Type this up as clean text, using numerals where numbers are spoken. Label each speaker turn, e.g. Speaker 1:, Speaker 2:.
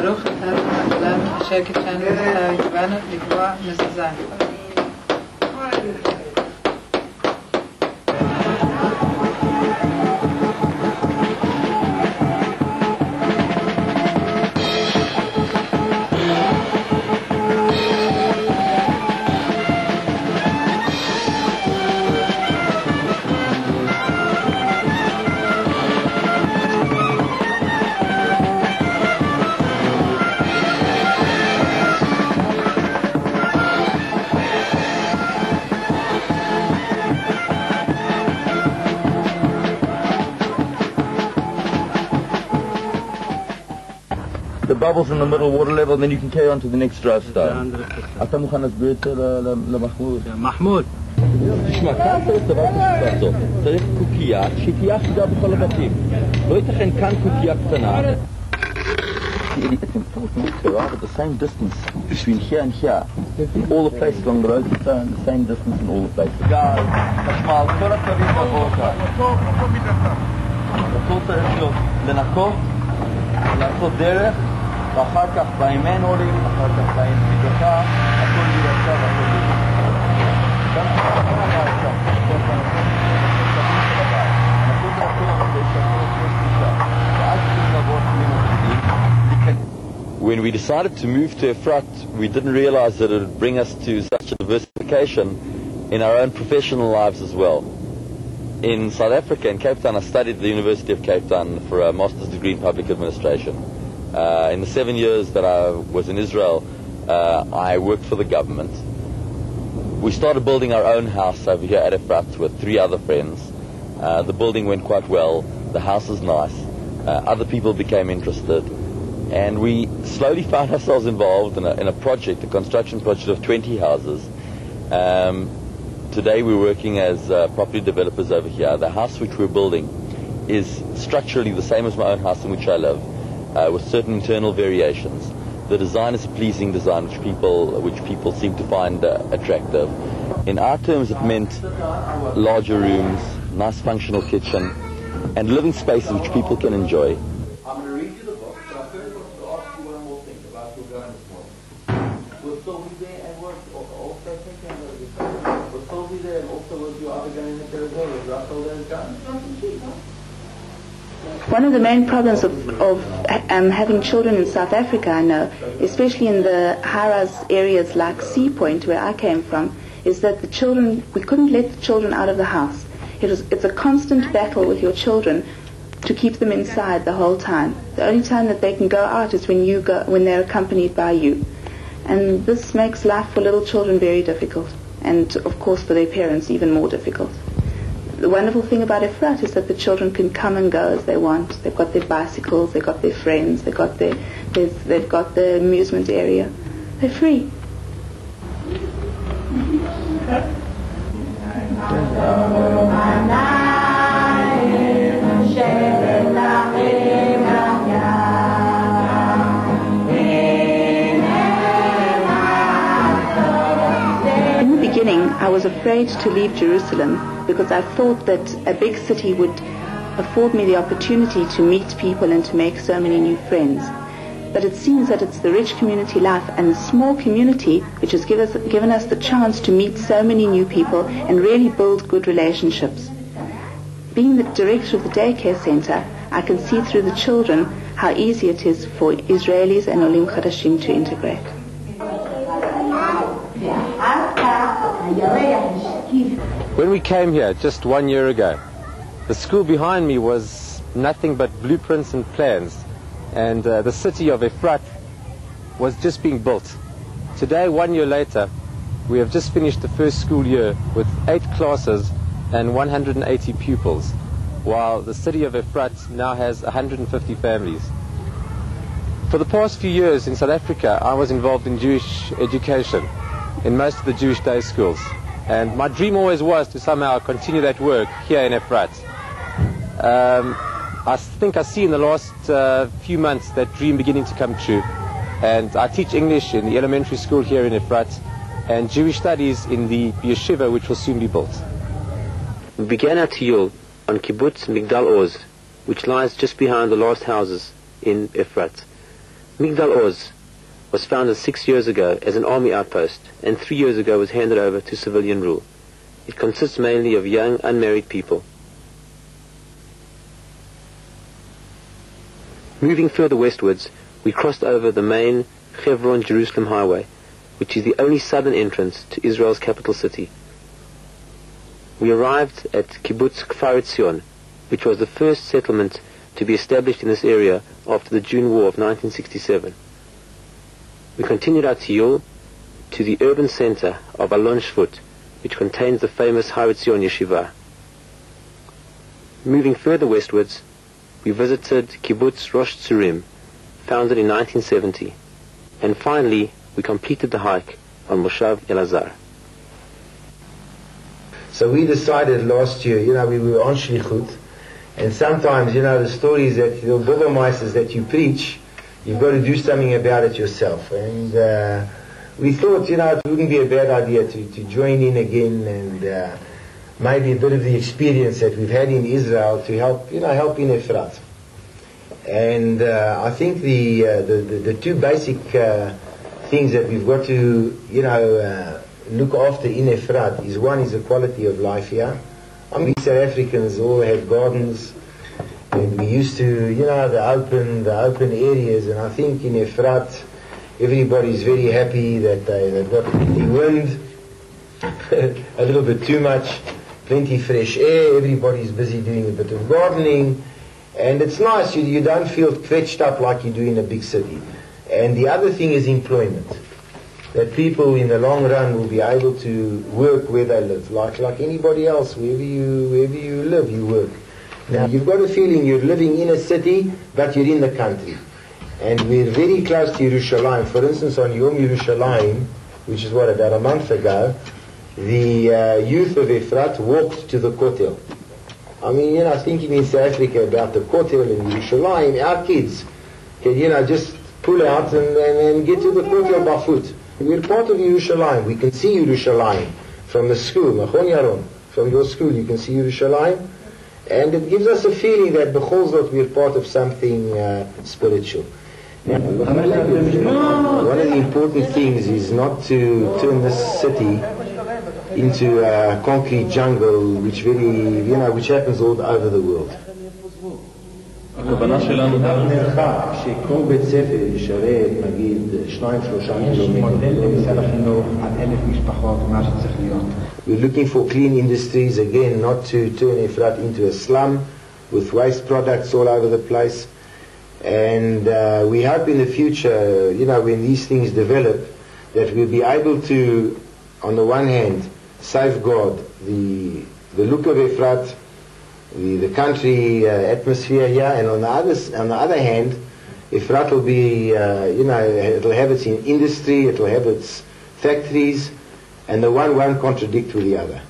Speaker 1: ברוך אתה לעולם השקט שלנו והתבנו לקבוע מזוזה.
Speaker 2: Bubbles in the middle water level, and then you can carry on to the next drive style. אתה מוכן להסביר את זה למחמוד?
Speaker 3: מחמוד.
Speaker 2: תשמע, כאן צריך דבר כזה לעשות. צריך קוקייה שתהיה אחידה בכל הבתים. לא ייתכן כאן קוקייה קטנה. It's important to have the same distance between here and here. All the places along the road are the same distance in all the places. גז, חשמל, כל הקווים בעבור כאן. הכל צריך להיות לנקות, לעשות דרך, ואחר כך באים אין עולים, אחר כך באים מדרכה, הכל מדרכה והכל מדרכה. גם כשאנחנו נראה שם, כל פעם נקוד לעשות וישתפו את כל סלישה. ועד שתעבור כלים עתידים. When we decided to move to Efrat, we didn't realize that it would bring us to such a diversification in our own professional lives as well. In South Africa, in Cape Town, I studied at the University of Cape Town for a master's degree in public administration. In the 7 years that I was in Israel, I worked for the government. We started building our own house over here at Efrat with 3 other friends. The building went quite well. The house is nice. Other people became interested. And we slowly found ourselves involved in a project, a construction project of 20 houses. Today we're working as property developers over here. The house which we're building is structurally the same as my own house in which I live, with certain internal variations. The design is a pleasing design which people seem to find attractive. In our terms it meant larger rooms, nice functional kitchen, and living spaces which people can enjoy. I'm going to read you the book, but I first want to ask you one more thing about your going this morning. Will Phil be there and work also thinking about this? Will Phil be there and also was your other gun in the territory? Was Russell there as gun?
Speaker 4: One of the main problems of having children in South Africa, I know, especially in the high-rise areas like Sea Point, where I came from, is that we couldn't let the children out of the house. It's a constant battle with your children to keep them inside the whole time. The only time that they can go out is when they're accompanied by you. And this makes life for little children very difficult, and of course for their parents even more difficult. The wonderful thing about Efrat is that the children can come and go as they want. They've got their bicycles, they've got their friends, they've got the amusement area. They're free. I was afraid to leave Jerusalem because I thought that a big city would afford me the opportunity to meet people and to make so many new friends. But it seems that it's the rich community life and the small community which has given us the chance to meet so many new people and really build good relationships. Being the director of the daycare center, I can see through the children how easy it is for Israelis and Olim Chadashim to integrate.
Speaker 5: When we came here just 1 year ago, the school behind me was nothing but blueprints and plans, and the city of Efrat was just being built. Today, 1 year later, we have just finished the first school year with 8 classes and 180 pupils, while the city of Efrat now has 150 families. For the past few years in South Africa, I was involved in Jewish education in most of the Jewish day schools, and my dream always was to somehow continue that work here in Efrat. I think I see in the last few months that dream beginning to come true, and I teach English in the elementary school here in Efrat and Jewish studies in the yeshiva which will soon be built. We began our tiyul on kibbutz Migdal Oz, which lies just behind the last houses in Efrat. Migdal Oz was founded 6 years ago as an army outpost, and 3 years ago was handed over to civilian rule. It consists mainly of young, unmarried people. Moving further westwards, we crossed over the main Hebron-Jerusalem highway, which is the only southern entrance to Israel's capital city. We arrived at kibbutz Kfar Etzion, which was the first settlement to be established in this area after the June War of 1967. We continued our tiyul to the urban center of Alon Shvut, which contains the famous Har Etzion Yeshiva. Moving further westwards, we visited kibbutz Rosh Tzurim, founded in 1970, and finally we completed the hike on Moshav Elazar.
Speaker 3: So we decided last year, we were on Shlichut, and sometimes, the stories that, the Bürgermeisters that you preach, you've got to do something about it yourself. And we thought, it wouldn't be a bad idea to join in again and maybe a bit of the experience that we've had in Israel to help, help in Efrat. And I think the two basic things that we've got to, look after in Efrat is, one is the quality of life here. We South Africans all have gardens, and we used to, the open areas, and I think in Efrat everybody's very happy that they've got plenty wind, a little bit too much, plenty fresh air, everybody's busy doing a bit of gardening, and it's nice, you don't feel stretched up like you do in a big city. And the other thing is employment. That people in the long run will be able to work where they live, like anybody else, wherever you live, you work. Now you've got a feeling you're living in a city, but you're in the country. And we're very close to Yerushalayim. For instance, on Yom Yerushalayim, which is about a month ago, the youth of Efrat walked to the Kotel. I mean, thinking in South Africa about the Kotel in Yerushalayim, our kids can, just pull out and get to the Kotel by foot. We're part of Yerushalayim. We can see Yerushalayim from the school, Machon Yaron. From your school you can see Yerushalayim. And it gives us a feeling that b'chol zot we're part of something spiritual. One of the important things is not to turn this city into a concrete jungle which which happens all over the world.
Speaker 6: הכוונה שלנו
Speaker 3: הנרחב, שכל בית ספר ישרת, נגיד, 2-3 קילומטר, משרד החינוך עד 1,000 משפחות, מה שצריך להיות. We're looking for clean industries, again, not to turn Efrat into a slum with waste products all over the place. And we hope in the future, when these things develop, that we'll be able to, on the one hand, safeguard the look of Efrat, the country atmosphere here, and on the other hand, Efrat will be, it'll have its industry, it'll have its factories, and the one won't contradict with the other.